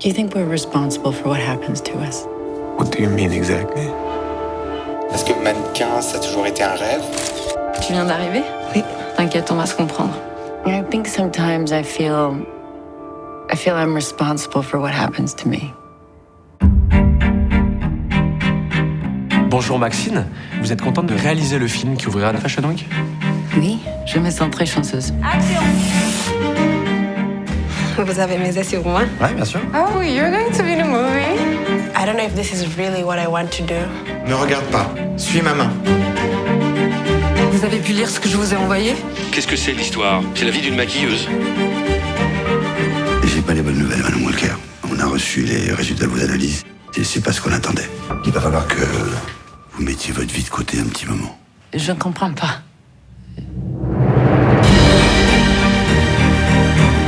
Do you think we're responsible for what happens to us? What do you mean exactly? Est-ce que mannequin, ça a toujours été un rêve? Tu viens d'arriver? Oui. T'inquiète, on va se comprendre. I think sometimes I feel I'm responsible for what happens to me. Bonjour Maxine, vous êtes contente de réaliser le film qui ouvrira la Fashion Week? Oui, je me sens très chanceuse. Action! Vous avez misé sur moi? Ouais, bien sûr. Oh, you're going to be in a movie? I don't know if this is really what I want to do. Ne regarde pas, suis ma main. Vous avez pu lire ce que je vous ai envoyé? Qu'est-ce que c'est l'histoire? C'est la vie d'une maquilleuse. J'ai pas les bonnes nouvelles, Madame Walker. On a reçu les résultats de vos analyses et c'est pas ce qu'on attendait. Il va falloir que vous mettiez votre vie de côté un petit moment. Je ne comprends pas.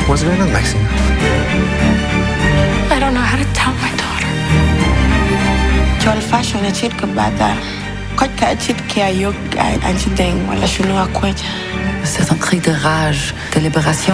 What's going on, Maxine? I don't know how to tell my daughter. Jol fashion na chit ka bata. Kot ka chit kaya yog ay anti deng wala shunu akwaja. C'est un cri de rage, de libération.